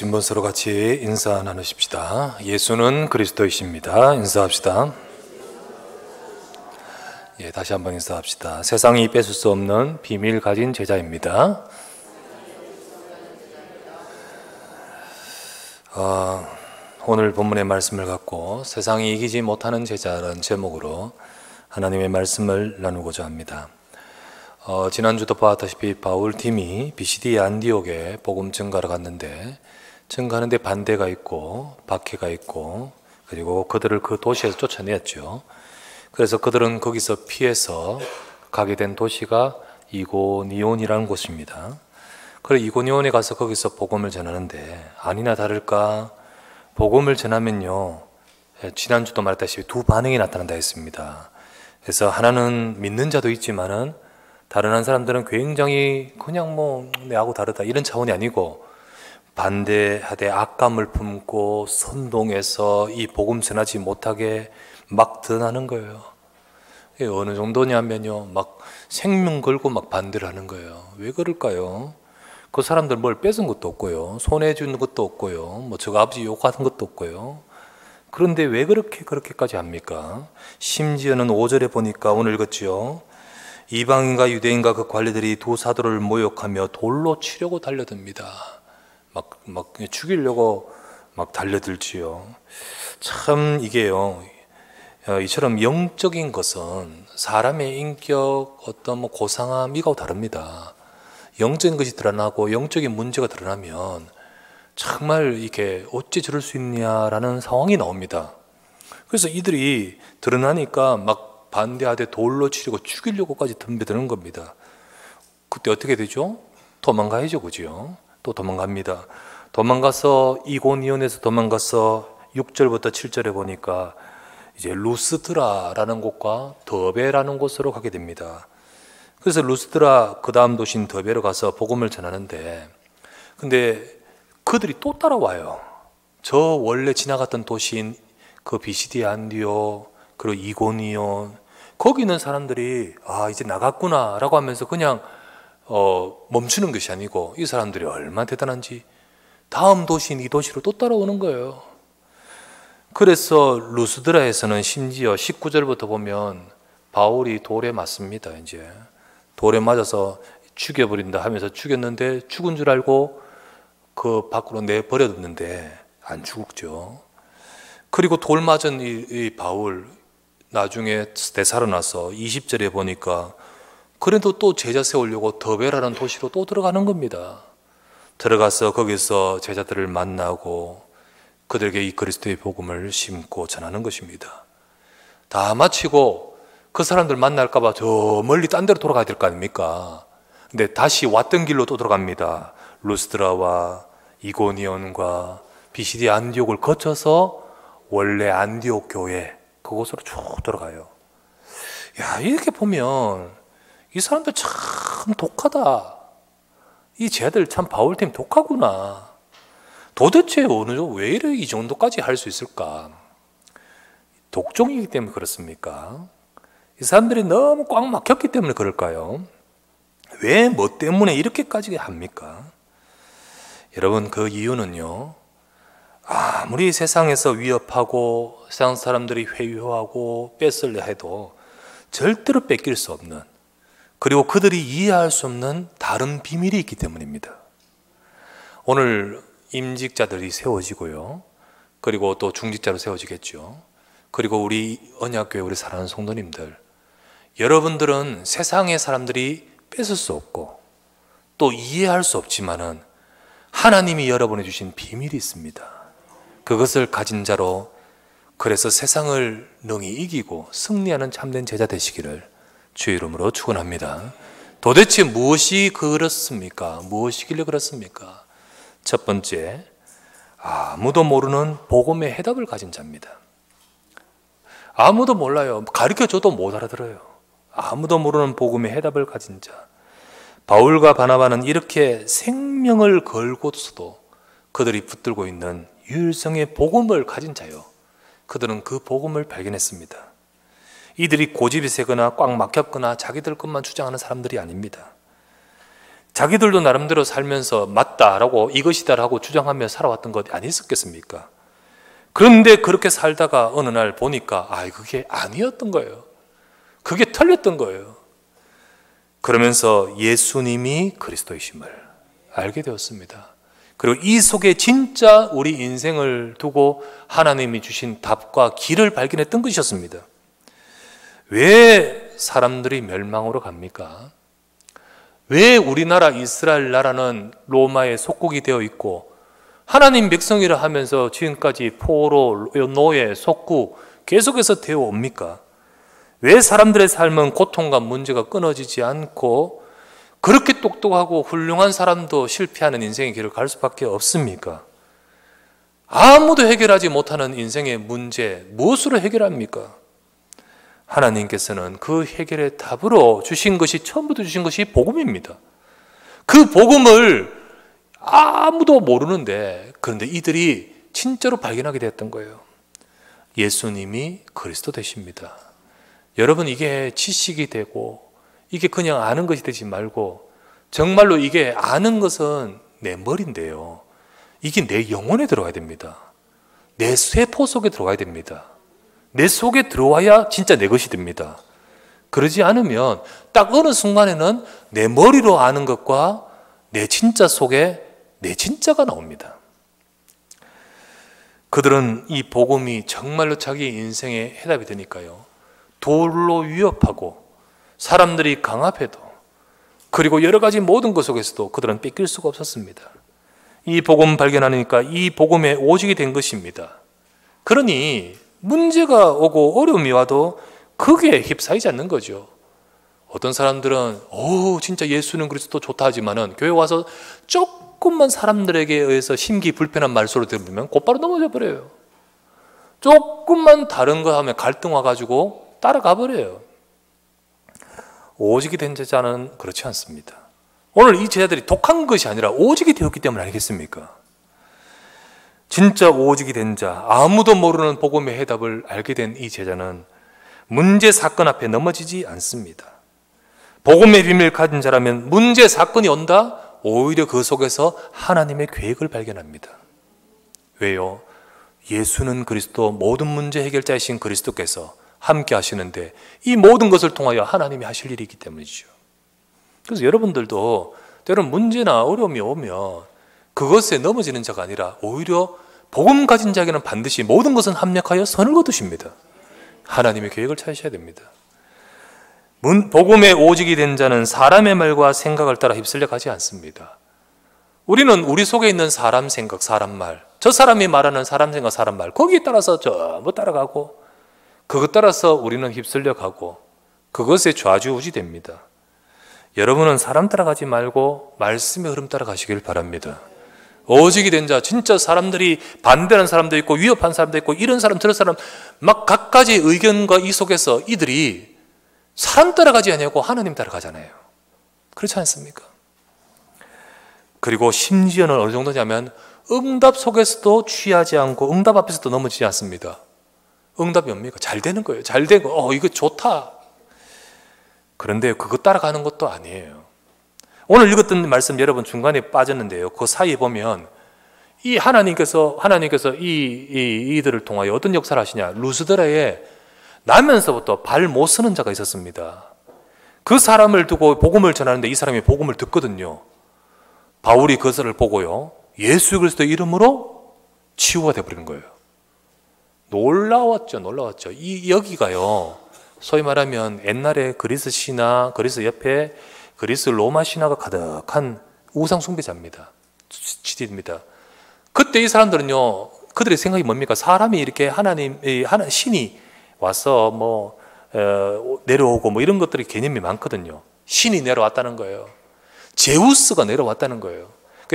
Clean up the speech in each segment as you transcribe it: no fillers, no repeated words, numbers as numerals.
신분 서로 같이 인사 나누십시다. 예수는 그리스도이십니다. 인사합시다. 다시 한번 인사합시다. 세상이 뺏을 수 없는 비밀 가진 제자입니다. 오늘 본문의 말씀을 갖고 세상이 이기지 못하는 제자라는 제목으로 하나님의 말씀을 나누고자 합니다. 지난주도 보았다시피 바울팀이 비시디 안디옥에 복음 증가하러 갔는데, 증가하는데 반대가 있고 박해가 있고, 그리고 그들을 그 도시에서 쫓아냈죠. 그래서 그들은 거기서 피해서 가게 된 도시가 이고니온이라는 곳입니다. 그래서 이고니온에 가서 거기서 복음을 전하는데, 아니나 다를까 복음을 전하면요, 지난주도 말했다시피 두 반응이 나타난다 했습니다. 그래서 하나는 믿는 자도 있지만은 다른 한 사람들은 굉장히 그냥 내하고 다르다 이런 차원이 아니고 반대하되 악감을 품고 선동해서 이 복음 전하지 못하게 막 드나는 거예요. 이게 어느 정도냐면요, 막 생명 걸고 막 반대를 하는 거예요. 왜 그럴까요? 그 사람들 뭘 뺏은 것도 없고요, 손해 주는 것도 없고요, 저거 아버지 욕하는 것도 없고요. 그런데 왜 그렇게까지 합니까? 심지어는 5절에 보니까 오늘 읽었지요. 이방인과 유대인과 그 관리들이 두 사도를 모욕하며 돌로 치려고 달려듭니다. 막 죽이려고 막 달려들지요. 참 이게요, 이처럼 영적인 것은 사람의 인격, 어떤 고상함 이거하고 다릅니다. 영적인 것이 드러나고 영적인 문제가 드러나면 정말 이게 어찌 저럴 수 있냐라는 상황이 나옵니다. 그래서 이들이 드러나니까 막 반대하되 돌로 치려고 죽이려고까지 덤벼드는 겁니다. 그때 어떻게 되죠? 도망가야죠, 그죠? 또 도망갑니다. 도망가서 이고니온에서 도망가서 6절부터 7절에 보니까 이제 루스드라라는 곳과 더베라는 곳으로 가게 됩니다. 그래서 루스드라 그 다음 도시인 더베로 가서 복음을 전하는데, 근데 그들이 또 따라와요. 저 원래 지나갔던 도시인 그 비시디 안디옥, 그리고 이고니온, 거기 있는 사람들이 이제 나갔구나 라고 하면서 그냥 멈추는 것이 아니고 이 사람들이 얼마나 대단한지 다음 도시인 이 도시로 또 따라오는 거예요. 그래서 루스드라에서는 심지어 19절부터 보면 바울이 돌에 맞습니다. 이제 돌에 맞아서 죽여버린다 하면서 죽였는데, 죽은 줄 알고 그 밖으로 내버려뒀는데 안 죽었죠. 그리고 돌 맞은 이 바울 나중에 되살아나서 20절에 보니까 그래도 또 제자 세우려고 더베라는 도시로 또 들어가는 겁니다. 들어가서 거기서 제자들을 만나고 그들에게 이 그리스도의 복음을 심고 전하는 것입니다. 다 마치고 그 사람들 만날까 봐 저 멀리 딴 데로 돌아가야 될 거 아닙니까? 근데 다시 왔던 길로 또 들어갑니다. 루스드라와 이고니온과 비시디 안디옥을 거쳐서 원래 안디옥 교회 그곳으로 쭉 들어가요. 이렇게 보면 이 사람들 참 독하다. 이 쟤들 참 바울팀 독하구나. 도대체 왜 이래 이 정도까지 할 수 있을까? 독종이기 때문에 그렇습니까? 이 사람들이 너무 꽉 막혔기 때문에 그럴까요? 왜 뭐 때문에 이렇게까지 합니까? 여러분, 그 이유는요, 아무리 세상에서 위협하고 세상 사람들이 회유하고 뺏으려 해도 절대로 뺏길 수 없는, 그리고 그들이 이해할 수 없는 다른 비밀이 있기 때문입니다. 오늘 임직자들이 세워지고요, 그리고 또 중직자로 세워지겠죠. 그리고 우리 언약교회 우리 사랑하는 성도님들, 여러분들은 세상의 사람들이 뺏을 수 없고 또 이해할 수 없지만은 하나님이 여러분에 주신 비밀이 있습니다. 그것을 가진 자로, 그래서 세상을 능히 이기고 승리하는 참된 제자 되시기를 주의 이름으로 축원합니다. 도대체 무엇이 그렇습니까? 무엇이길래 그렇습니까? 첫 번째, 아무도 모르는 복음의 해답을 가진 자입니다. 아무도 몰라요. 가르쳐줘도 못 알아들어요. 아무도 모르는 복음의 해답을 가진 자. 바울과 바나바는 이렇게 생명을 걸고서도 그들이 붙들고 있는 유일성의 복음을 가진 자요. 그들은 그 복음을 발견했습니다. 이들이 고집이 세거나 꽉 막혔거나 자기들 것만 주장하는 사람들이 아닙니다. 자기들도 나름대로 살면서 맞다라고 이것이다라고 주장하며 살아왔던 것 아니었겠습니까? 그런데 그렇게 살다가 어느 날 보니까 그게 아니었던 거예요. 그게 틀렸던 거예요. 그러면서 예수님이 그리스도이심을 알게 되었습니다. 그리고 이 속에 진짜 우리 인생을 두고 하나님이 주신 답과 길을 발견했던 것이었습니다. 왜 사람들이 멸망으로 갑니까? 왜 우리나라 이스라엘 나라는 로마의 속국이 되어 있고 하나님 백성이라 하면서 지금까지 포로, 노예, 속국 계속해서 되어 옵니까? 왜 사람들의 삶은 고통과 문제가 끊어지지 않고 그렇게 똑똑하고 훌륭한 사람도 실패하는 인생의 길을 갈 수밖에 없습니까? 아무도 해결하지 못하는 인생의 문제 무엇으로 해결합니까? 하나님께서는 그 해결의 답으로 주신 것이 처음부터 주신 것이 복음입니다. 그 복음을 아무도 모르는데 그런데 이들이 진짜로 발견하게 되었던 거예요. 예수님이 그리스도 되십니다. 여러분, 이게 지식이 되고 이게 그냥 아는 것이 되지 말고 정말로 이게 아는 것은 내 머리인데요, 이게 내 영혼에 들어가야 됩니다. 내 세포 속에 들어가야 됩니다. 내 속에 들어와야 진짜 내 것이 됩니다. 그러지 않으면 딱 어느 순간에는 내 머리로 아는 것과 내 진짜 속에 내 진짜가 나옵니다. 그들은 이 복음이 정말로 자기 인생의 해답이 되니까요, 돌로 위협하고 사람들이 강압해도 그리고 여러 가지 모든 것 속에서도 그들은 뺏길 수가 없었습니다. 이 복음 발견하니까 이 복음에 오직이 된 것입니다. 그러니 문제가 오고 어려움이 와도 그게 휩싸이지 않는 거죠. 어떤 사람들은 진짜 예수는 그리스도 좋다 하지만은 교회 와서 조금만 사람들에게 의해서 심기 불편한 말소를 들으면 곧바로 넘어져 버려요. 조금만 다른 거 하면 갈등 와가지고 따라가 버려요. 오직이 된 제자는 그렇지 않습니다. 오늘 이 제자들이 독한 것이 아니라 오직이 되었기 때문 아니겠습니까? 진짜 오직이 된 자, 아무도 모르는 복음의 해답을 알게 된 이 제자는 문제 사건 앞에 넘어지지 않습니다. 복음의 비밀을 가진 자라면 문제 사건이 온다, 오히려 그 속에서 하나님의 계획을 발견합니다. 왜요? 예수는 그리스도, 모든 문제 해결자이신 그리스도께서 함께 하시는데 이 모든 것을 통하여 하나님이 하실 일이기 때문이죠. 그래서 여러분들도 때로는 문제나 어려움이 오면 그것에 넘어지는 자가 아니라 오히려 복음 가진 자에게는 반드시 모든 것은 합력하여 선을 거두십니다. 하나님의 계획을 찾으셔야 됩니다. 복음에 오직이 된 자는 사람의 말과 생각을 따라 휩쓸려 가지 않습니다. 우리는 우리 속에 있는 사람 생각, 사람 말, 저 사람이 말하는 사람 생각, 사람 말, 거기에 따라서 전부 따라가고 그것 따라서 우리는 휩쓸려 가고 그것에 좌지우지 됩니다. 여러분은 사람 따라가지 말고 말씀의 흐름 따라가시길 바랍니다. 오직이 된 자, 진짜 사람들이 반대하는 사람도 있고 위협한 사람도 있고 이런 사람 저런 사람 막 각가지 의견과 이 속에서 이들이 사람 따라가지 아니하고 하나님 따라가잖아요. 그렇지 않습니까? 그리고 심지어는 어느 정도냐면 응답 속에서도 취하지 않고 응답 앞에서도 넘어지지 않습니다. 응답이 뭡니까? 잘 되는 거예요. 잘 되고 이거 좋다. 그런데 그거 따라가는 것도 아니에요. 오늘 읽었던 말씀 여러분 중간에 빠졌는데요, 그 사이에 보면 이 하나님께서 이들을 통하여 어떤 역사를 하시냐, 루스드라에 나면서부터 발 못 쓰는 자가 있었습니다. 그 사람을 두고 복음을 전하는데 이 사람이 복음을 듣거든요. 바울이 그것을 보고요, 예수 그리스도 이름으로 치유가 되어버리는 거예요. 놀라웠죠. 여기가요, 소위 말하면 옛날에 그리스 신화, 그리스 옆에 그리스 로마 신화가 가득한 우상 숭배자입니다. 지대입니다. 그때 이 사람들은요, 그들의 생각이 뭡니까? 사람이 이렇게 신이 와서 내려오고 이런 것들이 개념이 많거든요. 신이 내려왔다는 거예요. 제우스가 내려왔다는 거예요.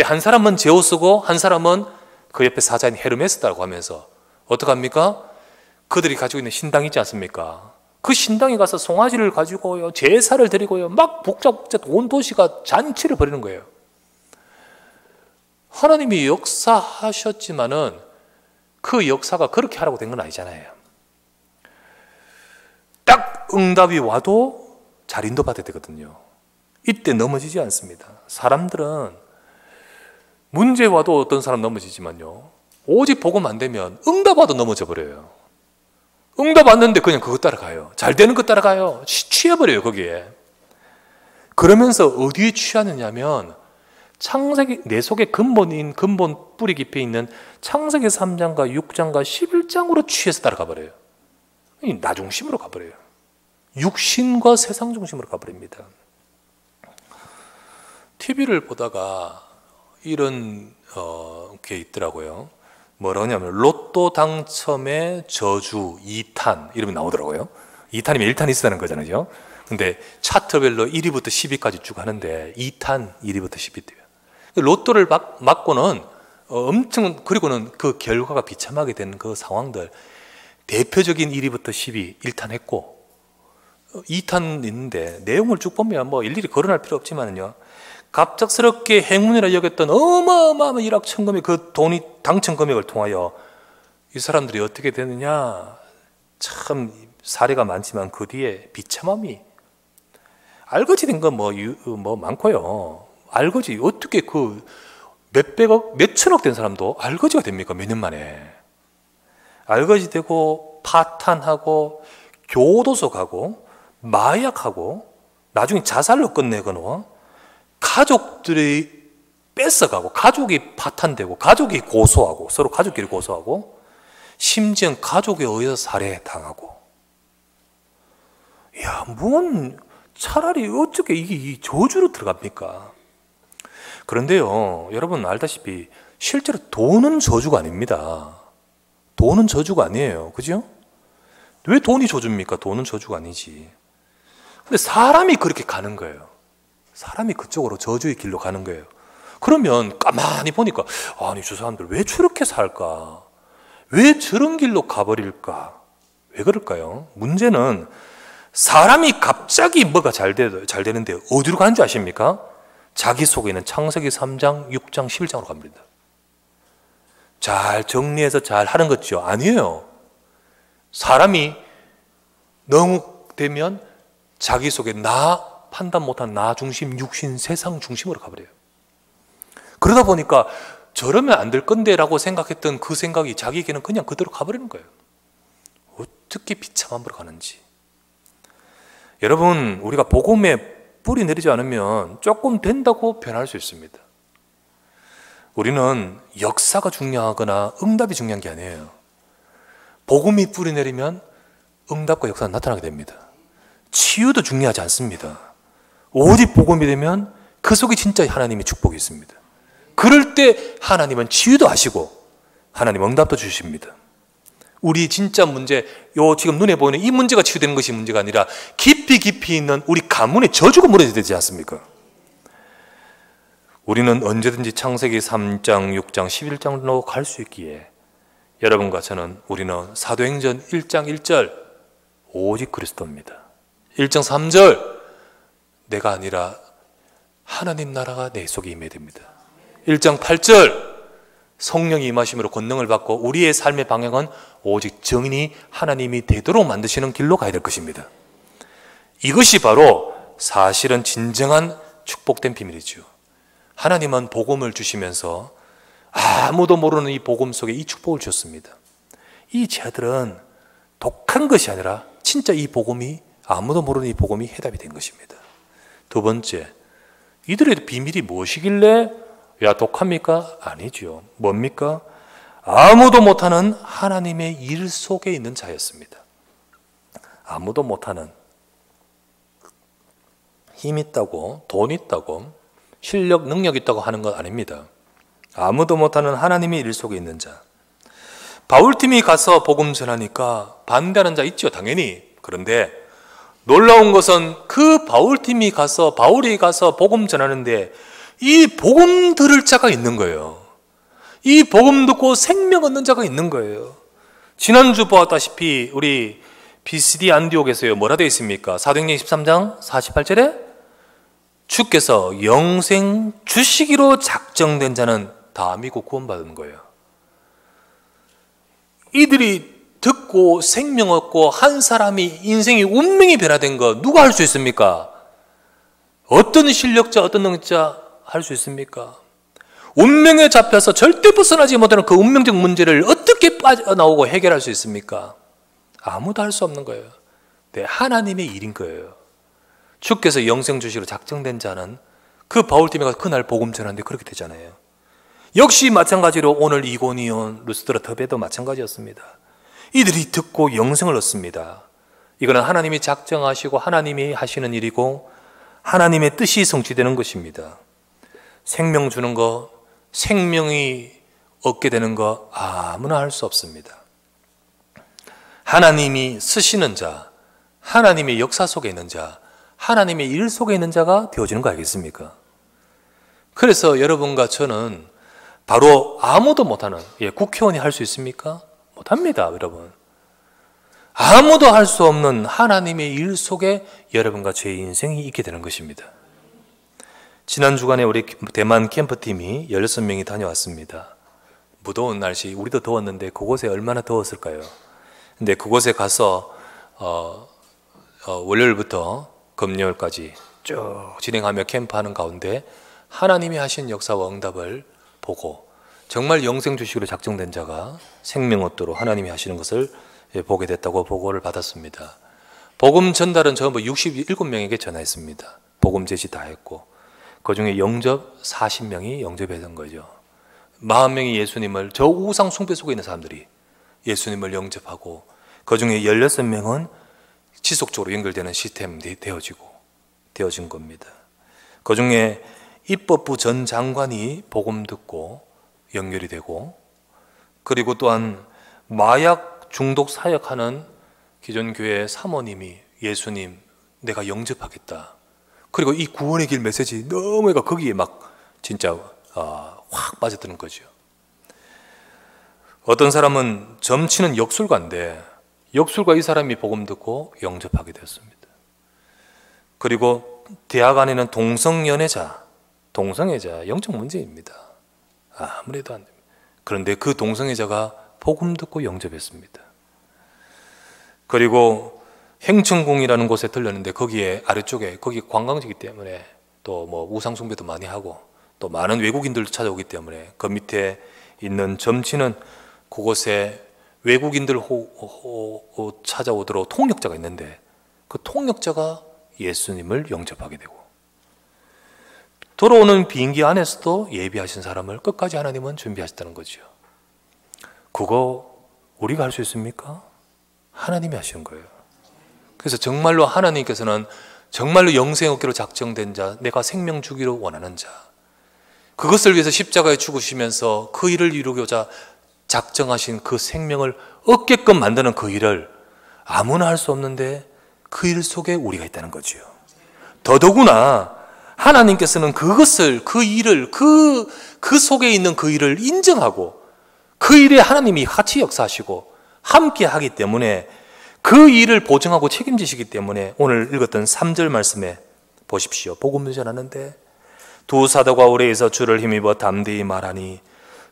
한 사람은 제우스고 한 사람은 그 옆에 사자인 헤르메스다라고 하면서 어떡합니까? 그들이 가지고 있는 신당이 있지 않습니까? 그 신당에 가서 송아지를 가지고요, 제사를 드리고요, 막 복잡 온 도시가 잔치를 벌이는 거예요. 하나님이 역사하셨지만은 그 역사가 그렇게 하라고 된 건 아니잖아요. 딱 응답이 와도 잘 인도받아야 되거든요. 이때 넘어지지 않습니다. 사람들은 문제 와도 어떤 사람 넘어지지만요, 오직 복음 안 되면 응답 와도 넘어져 버려요. 응답 왔는데 그냥 그거 따라가요. 잘 되는 거 따라가요. 취해버려요 거기에. 그러면서 어디에 취하느냐면 창세기, 내 속에 근본 뿌리 깊이 있는 창세기 3장과 6장과 11장으로 취해서 따라가 버려요. 나 중심으로 가버려요. 육신과 세상 중심으로 가버립니다. TV를 보다가 이런 게 있더라고요. 뭐라냐면 로또 당첨의 저주 2탄 이름이 나오더라고요. 2탄이면 1탄 있었다는 거잖아요. 근데 차트별로 1위부터 10위까지 쭉 하는데 2탄 1위부터 10위 돼요. 로또를 맞고는 엄청, 그리고는 그 결과가 비참하게 된 그 상황들, 대표적인 1위부터 10위 1탄 했고 2탄 있는데 내용을 쭉 보면 뭐 일일이 거론할 필요 없지만요, 갑작스럽게 행운이라 여겼던 어마어마한 일확천금의 그 돈이 당첨 금액을 통하여 이 사람들이 어떻게 되느냐, 참 사례가 많지만 그 뒤에 비참함이, 알거지 된 건 뭐 많고요. 알거지, 어떻게 그 몇백억, 몇천억 된 사람도 알거지가 됩니까? 몇 년 만에. 알거지 되고 파탄하고 교도소 가고 마약하고 나중에 자살로 끝내거나 가족들이 뺏어가고 가족이 파탄되고 가족이 고소하고 서로 가족끼리 고소하고 심지어 가족에 의해서 살해당하고. 야, 뭔 차라리 어떻게 이게 이 저주로 들어갑니까? 그런데요, 여러분 알다시피 실제로 돈은 저주가 아닙니다. 돈은 저주가 아니에요. 그죠? 왜 돈이 저주입니까? 돈은 저주가 아니지. 근데 사람이 그렇게 가는 거예요. 사람이 그쪽으로 저주의 길로 가는 거예요. 그러면 가만히 보니까, 아니 저 사람들 왜 저렇게 살까? 왜 저런 길로 가버릴까? 왜 그럴까요? 문제는 사람이 갑자기 뭐가 잘 되는데 어디로 가는 줄 아십니까? 자기 속에 있는 창세기 3장, 6장, 11장으로 갑니다. 잘 정리해서 잘 하는 거죠? 아니에요. 사람이 너무 되면 자기 속에 나 판단 못한 나 중심, 육신, 세상 중심으로 가버려요. 그러다 보니까 저러면 안 될 건데 라고 생각했던 그 생각이 자기에게는 그냥 그대로 가버리는 거예요. 어떻게 비참함으로 가는지. 여러분, 우리가 복음에 뿌리 내리지 않으면 조금 된다고 변할 수 있습니다. 우리는 역사가 중요하거나 응답이 중요한 게 아니에요. 복음이 뿌리 내리면 응답과 역사가 나타나게 됩니다. 치유도 중요하지 않습니다. 오직 복음이 되면 그 속에 진짜 하나님의 축복이 있습니다. 그럴 때 하나님은 치유도 하시고 하나님 응답도 주십니다. 우리 진짜 문제, 지금 눈에 보이는 이 문제가 치유되는 것이 문제가 아니라 깊이 있는 우리 가문의 저주가 무너져야 되지 않습니까? 우리는 언제든지 창세기 3장, 6장, 11장으로 갈 수 있기에 여러분과 저는, 우리는 사도행전 1장 1절 오직 그리스도입니다. 1장 3절 내가 아니라 하나님 나라가 내 속에 임해야 됩니다. 1장 8절 성령이 임하심으로 권능을 받고 우리의 삶의 방향은 오직 정인이 하나님이 되도록 만드시는 길로 가야 될 것입니다. 이것이 바로 사실은 진정한 축복된 비밀이죠. 하나님은 복음을 주시면서 아무도 모르는 이 복음 속에 이 축복을 주셨습니다. 이 제자들은 독한 것이 아니라 진짜 이 복음이, 아무도 모르는 이 복음이 해답이 된 것입니다. 두 번째, 이들의 비밀이 무엇이길래 독합니까? 아니죠. 뭡니까? 아무도 못하는 하나님의 일 속에 있는 자였습니다. 아무도 못하는, 힘 있다고, 돈 있다고, 실력, 능력 있다고 하는 것 아닙니다. 아무도 못하는 하나님의 일 속에 있는 자. 바울팀이 가서 복음 전하니까 반대하는 자 있죠, 당연히. 그런데 놀라운 것은 그 바울이 가서 복음 전하는데 이 복음 들을 자가 있는 거예요. 이 복음 듣고 생명 얻는 자가 있는 거예요. 지난주 보았다시피 우리 BCD 안디옥에서요, 뭐라 되어 있습니까? 사도행전 13장 48절에 주께서 영생 주시기로 작정된 자는 다 믿고 구원받은 거예요. 이들이 듣고 생명 얻고 한 사람이 인생이 운명이 변화된 거 누가 할 수 있습니까? 어떤 실력자, 어떤 능력자, 할 수 있습니까? 운명에 잡혀서 절대 벗어나지 못하는 그 운명적 문제를 어떻게 빠져나오고 해결할 수 있습니까? 아무도 할 수 없는 거예요. 네, 하나님의 일인 거예요. 주께서 영생 주시기로 작정된 자는 그 바울팀에 가서 그날 복음 전하는데 그렇게 되잖아요. 역시 마찬가지로 오늘 이고니온, 루스드라, 더베도 마찬가지였습니다. 이들이 듣고 영생을 얻습니다. 이거는 하나님이 작정하시고 하나님이 하시는 일이고 하나님의 뜻이 성취되는 것입니다. 생명 주는 거, 생명이 얻게 되는 거 아무나 할 수 없습니다. 하나님이 쓰시는 자, 하나님의 역사 속에 있는 자, 하나님의 일 속에 있는 자가 되어지는 거 알겠습니까? 그래서 여러분과 저는 바로 아무도 못하는, 국회의원이 할 수 있습니까? 못합니다, 여러분. 아무도 할 수 없는 하나님의 일 속에 여러분과 제 인생이 있게 되는 것입니다. 지난 주간에 우리 대만 캠프팀이 16명이 다녀왔습니다. 무더운 날씨, 우리도 더웠는데 그곳에 얼마나 더웠을까요? 근데 그곳에 가서 월요일부터 금요일까지 쭉 진행하며 캠프하는 가운데 하나님이 하신 역사와 응답을 보고 정말 영생 주시기로 작정된 자가 생명 얻도록 하나님이 하시는 것을 보게 됐다고 보고를 받았습니다. 복음 전달은 전부 67명에게 전화했습니다. 복음 제시 다 했고 그 중에 영접 40명이 영접이 된 거죠. 40명이 예수님을, 저 우상 숭배 속에 있는 사람들이 예수님을 영접하고 그 중에 16명은 지속적으로 연결되는 시스템이 되어진 겁니다. 그 중에 입법부 전 장관이 복음 듣고 연결이 되고, 그리고 또한 마약 중독 사역하는 기존 교회 사모님이 예수님 내가 영접하겠다. 그리고 이 구원의 길 메시지 너무 애가 거기에 막 진짜 확 빠져드는 거죠. 어떤 사람은 점치는 역술가인데 역술가 이 사람이 복음 듣고 영접하게 되었습니다. 그리고 대학 안에는 동성연애자, 영적 문제입니다. 아무래도 안 됩니다. 그런데 그 동성애자가 복음 듣고 영접했습니다. 그리고 행천궁이라는 곳에 들렸는데 거기에 아래쪽에 거기 관광지이기 때문에 또 뭐 우상숭배도 많이 하고 또 많은 외국인들도 찾아오기 때문에 그 밑에 있는 점치는 그곳에 외국인들 찾아오도록 통역자가 있는데 그 통역자가 예수님을 영접하게 되고, 돌아오는 비행기 안에서도 예비하신 사람을 끝까지 하나님은 준비하셨다는 거죠. 그거 우리가 할 수 있습니까? 하나님이 하시는 거예요. 그래서 정말로 하나님께서는 정말로 영생 얻기로 작정된 자, 내가 생명 주기로 원하는 자, 그것을 위해서 십자가에 죽으시면서 그 일을 이루고자 작정하신 그 생명을 얻게끔 만드는 그 일을 아무나 할 수 없는데 그 일 속에 우리가 있다는 거지요. 더더구나 하나님께서는 그것을, 그 일을, 그 속에 있는 그 일을 인정하고 그 일에 하나님이 같이 역사하시고 함께 하기 때문에 그 일을 보증하고 책임지시기 때문에 오늘 읽었던 3절 말씀에 보십시오. 복음을 전하는데 두 사도가 오래에서 주를 힘입어 담대히 말하니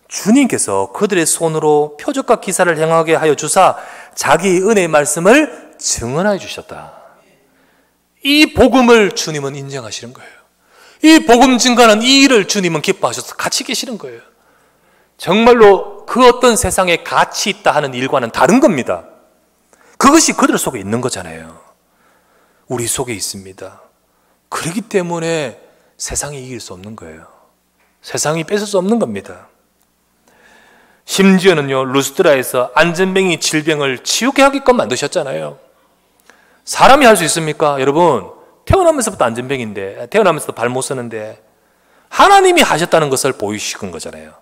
주님께서 그들의 손으로 표적과 기사를 행하게 하여 주사 자기의 은혜의 말씀을 증언하여 주셨다. 이 복음을 주님은 인정하시는 거예요. 이 복음 증거하는 이 일을 주님은 기뻐하셔서 같이 계시는 거예요. 정말로 그 어떤 세상에 가치 있다 하는 일과는 다른 겁니다. 그것이 그들 속에 있는 거잖아요. 우리 속에 있습니다. 그렇기 때문에 세상이 이길 수 없는 거예요. 세상이 뺏을 수 없는 겁니다. 심지어는요, 루스드라에서 안전뱅이 질병을 치유케 하게끔 만드셨잖아요. 사람이 할 수 있습니까? 여러분, 태어나면서부터 안전뱅인데, 태어나면서부터 발 못 쓰는데 하나님이 하셨다는 것을 보이시는 거잖아요.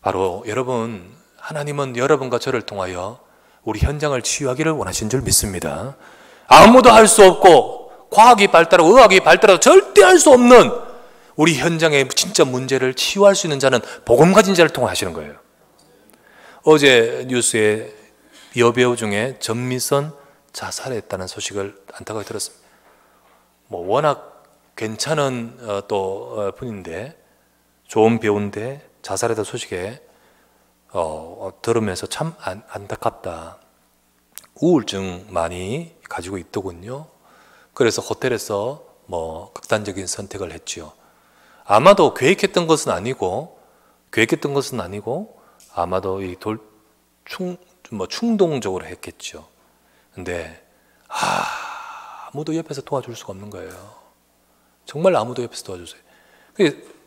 바로 여러분, 하나님은 여러분과 저를 통하여 우리 현장을 치유하기를 원하신 줄 믿습니다. 아무도 할 수 없고 과학이 발달하고 의학이 발달하고 절대 할 수 없는 우리 현장의 진짜 문제를 치유할 수 있는 자는 복음 가진 자를 통해 하시는 거예요. 어제 뉴스에 여배우 중에 전미선 자살했다는 소식을 안타깝게 들었습니다. 뭐 워낙 괜찮은 분인데, 좋은 배우인데 자살했다는 소식에 들으면서 참 안타깝다. 우울증 많이 가지고 있더군요. 그래서 호텔에서 뭐 극단적인 선택을 했죠. 아마도 계획했던 것은 아니고 아마도 이 충동적으로 했겠죠. 근데 아무도 옆에서 도와줄 수가 없는 거예요. 정말 아무도 옆에서 도와주세요.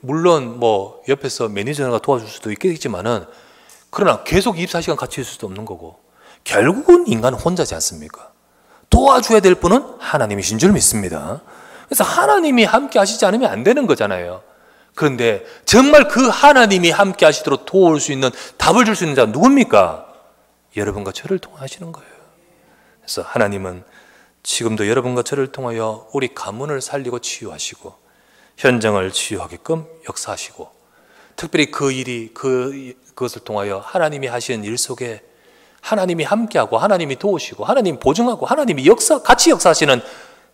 물론 뭐 옆에서 매니저가 도와줄 수도 있겠지만은, 그러나 계속 24시간 같이 있을 수도 없는 거고, 결국은 인간은 혼자지 않습니까? 도와줘야 될 분은 하나님이신 줄 믿습니다. 그래서 하나님이 함께 하시지 않으면 안 되는 거잖아요. 그런데 정말 그 하나님이 함께 하시도록 도울 수 있는, 답을 줄 수 있는 자는 누굽니까? 여러분과 저를 통하시는 거예요. 그래서 하나님은 지금도 여러분과 저를 통하여 우리 가문을 살리고 치유하시고 현장을 치유하게끔 역사하시고, 특별히 그것을 통하여 하나님이 하시는 일 속에 하나님이 함께하고 하나님이 도우시고 하나님이 보증하고 하나님이 같이 역사하시는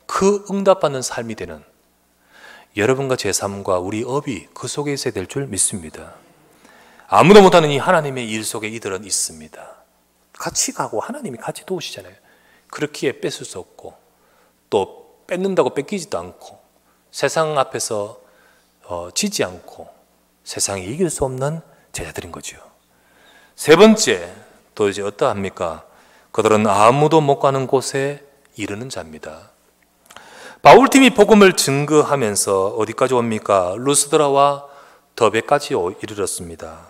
그 응답받는 삶이 되는 여러분과 제 삶과 우리 업이 그 속에 있어야 될 줄 믿습니다. 아무도 못하는 이 하나님의 일 속에 이들은 있습니다. 같이 가고 하나님이 같이 도우시잖아요. 그렇기에 뺏을 수 없고, 또 뺏는다고 뺏기지도 않고, 세상 앞에서 지지 않고 세상이 이길 수 없는 제자들인 거죠. 세 번째, 또 이제 어떠합니까? 그들은 아무도 못 가는 곳에 이르는 자입니다. 바울팀이 복음을 증거하면서 어디까지 옵니까? 루스드라와 더베까지 이르렀습니다.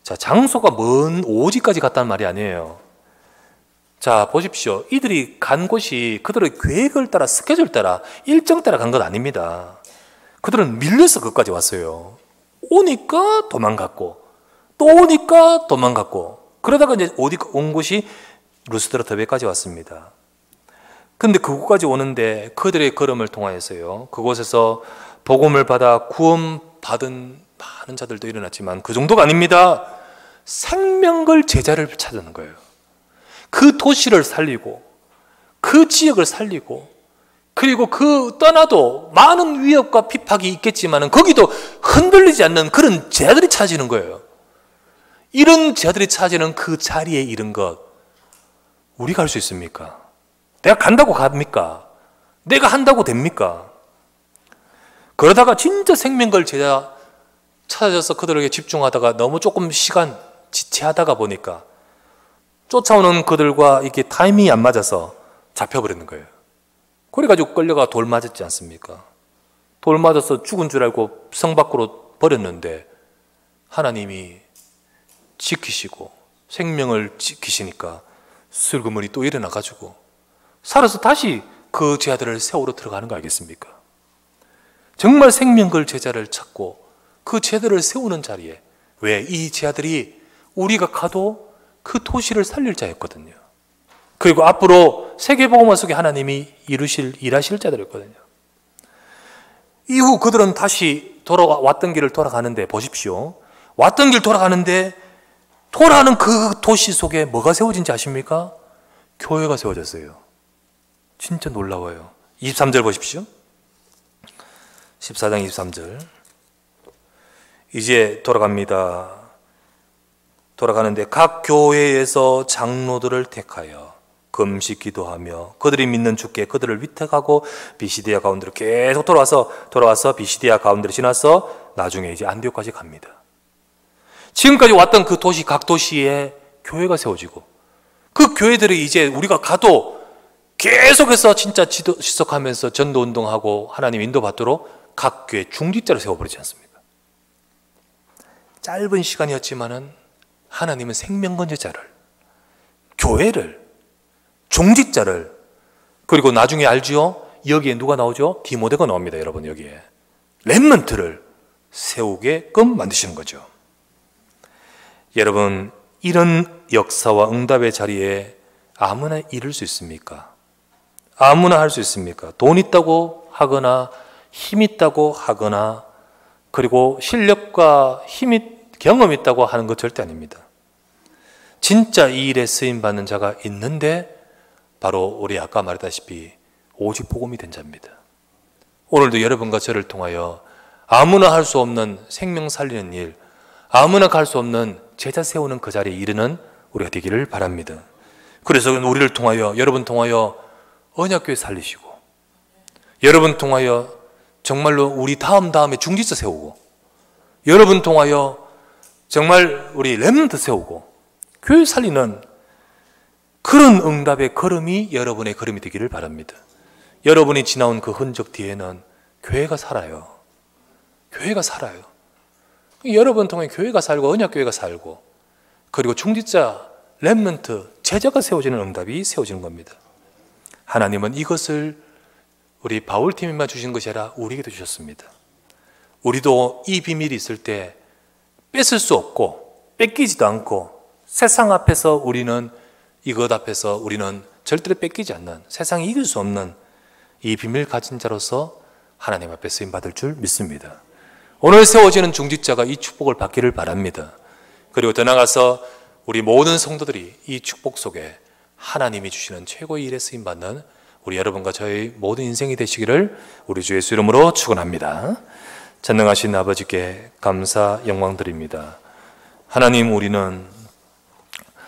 자, 장소가 먼 오지까지 갔다는 말이 아니에요. 자, 보십시오. 이들이 간 곳이 그들의 계획을 따라, 스케줄 따라, 일정 따라 간 것 아닙니다. 그들은 밀려서 거기까지 왔어요. 오니까 도망갔고, 또 오니까 도망갔고, 그러다가 이제 온 곳이 루스드라 더베까지 왔습니다. 근데 그곳까지 오는데 그들의 걸음을 통하여서요, 그곳에서 복음을 받아 구원받은 많은 자들도 일어났지만 그 정도가 아닙니다. 생명걸 제자를 찾는 거예요. 그 도시를 살리고 그 지역을 살리고, 그리고 떠나도 많은 위협과 핍박이 있겠지만 거기도 흔들리지 않는 그런 제자들이 찾아지는 거예요. 이런 제자들이 찾아지는 그 자리에 이른 것, 우리가 할 수 있습니까? 내가 간다고 갑니까? 내가 한다고 됩니까? 그러다가 진짜 생명걸 제자 찾아져서 그들에게 집중하다가 너무 조금 시간 지체하다가 보니까 쫓아오는 그들과 이렇게 타이밍이 안 맞아서 잡혀버리는 거예요. 그래가지고 끌려가 돌 맞았지 않습니까? 돌 맞아서 죽은 줄 알고 성 밖으로 버렸는데 하나님이 지키시고 생명을 지키시니까 슬그머니 또 일어나가지고 살아서 다시 그 제자들을 세우러 들어가는 거 알겠습니까? 정말 생명걸 제자를 찾고 그 제자들을 세우는 자리에, 왜? 이 제자들이 우리가 가도 그 도시를 살릴 자였거든요. 그리고 앞으로 세계복음화 속에 하나님이 일하실 자들이었거든요. 이후 그들은 다시 왔던 길을 돌아가는데, 보십시오. 왔던 길 돌아가는데 돌아가는 그 도시 속에 뭐가 세워진지 아십니까? 교회가 세워졌어요. 진짜 놀라워요. 23절 보십시오. 14장 23절. 이제 돌아갑니다. 돌아가는데 각 교회에서 장로들을 택하여 금식 기도하며 그들이 믿는 주께 그들을 위탁하고 비시디아 가운데로 계속 돌아와서 비시디아 가운데로 지나서 나중에 이제 안디옥까지 갑니다. 지금까지 왔던 그 도시, 각 도시에 교회가 세워지고, 그 교회들이 이제 우리가 가도 계속해서 진짜 지속하면서 전도운동하고 하나님 인도받도록 각 교회 중직자를 세워버리지 않습니까? 짧은 시간이었지만은 하나님은 생명건제자를, 교회를, 중직자를, 그리고 나중에 알지요? 여기에 누가 나오죠? 디모데가 나옵니다. 여러분, 여기에 렘넌트를 세우게끔 만드시는 거죠. 여러분, 이런 역사와 응답의 자리에 아무나 이룰 수 있습니까? 아무나 할 수 있습니까? 돈 있다고 하거나 힘 있다고 하거나, 그리고 실력과 경험 있다고 하는 것 절대 아닙니다. 진짜 이 일에 쓰임받는 자가 있는데 바로 우리 아까 말했다시피 오직 복음이 된 자입니다. 오늘도 여러분과 저를 통하여 아무나 할 수 없는 생명 살리는 일, 아무나 갈 수 없는 제자 세우는 그 자리에 이르는 우리가 되기를 바랍니다. 그래서 우리를 통하여, 여러분 통하여 언약교회 살리시고, 여러분 통하여 정말로 우리 다음에 중지자 세우고, 여러분 통하여 정말 우리 렘넌트 세우고 교회 살리는 그런 응답의 걸음이 여러분의 걸음이 되기를 바랍니다. 여러분이 지나온 그 흔적 뒤에는 교회가 살아요. 교회가 살아요. 여러분 통해 교회가 살고 언약교회가 살고, 그리고 중지자, 렘넌트, 제자가 세워지는 응답이 세워지는 겁니다. 하나님은 이것을 우리 바울팀에만 주신 것이 아니라 우리에게도 주셨습니다. 우리도 이 비밀이 있을 때 뺏을 수 없고 뺏기지도 않고, 세상 앞에서 우리는, 이것 앞에서 우리는 절대로 뺏기지 않는, 세상이 이길 수 없는 이 비밀 가진 자로서 하나님 앞에 쓰임받을 줄 믿습니다. 오늘 세워지는 중직자가 이 축복을 받기를 바랍니다. 그리고 더 나아가서 우리 모든 성도들이 이 축복 속에 하나님이 주시는 최고의 일에 쓰임받는 우리 여러분과 저의 모든 인생이 되시기를 우리 주 예수 이름으로 축원합니다. 전능하신 아버지께 감사 영광 드립니다. 하나님, 우리는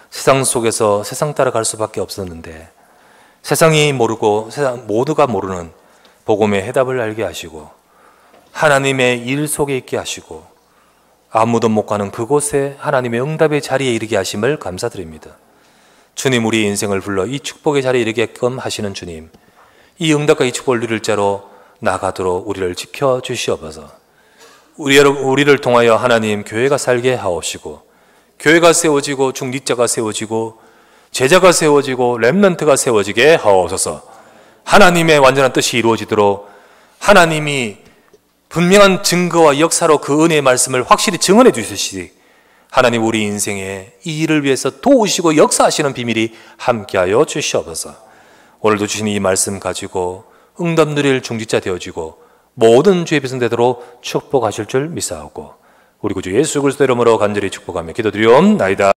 세상 속에서 세상 따라갈 수밖에 없었는데, 세상이 모르고 세상 모두가 모르는 복음의 해답을 알게 하시고, 하나님의 일 속에 있게 하시고, 아무도 못 가는 그곳에 하나님의 응답의 자리에 이르게 하심을 감사드립니다. 주님, 우리 인생을 불러 이 축복의 자리에 이르게끔 하시는 주님, 이 응답과 이 축복을 누릴 자로 나가도록 우리를 지켜주시옵소서. 우리를 통하여 하나님 교회가 살게 하옵시고, 교회가 세워지고 중직자가 세워지고 제자가 세워지고 렘넌트가 세워지게 하옵소서. 하나님의 완전한 뜻이 이루어지도록 하나님이 분명한 증거와 역사로 그 은혜의 말씀을 확실히 증언해 주시듯이 하나님 우리 인생에 이 일을 위해서 도우시고 역사하시는 비밀이 함께하여 주시옵소서. 오늘도 주신 이 말씀 가지고 응답 누릴 중직자 되어지고 모든 주의 백성 되도록 축복하실 줄 믿사오고, 우리 구주 예수 그리스도 이름으로 간절히 축복하며 기도드리옵나이다.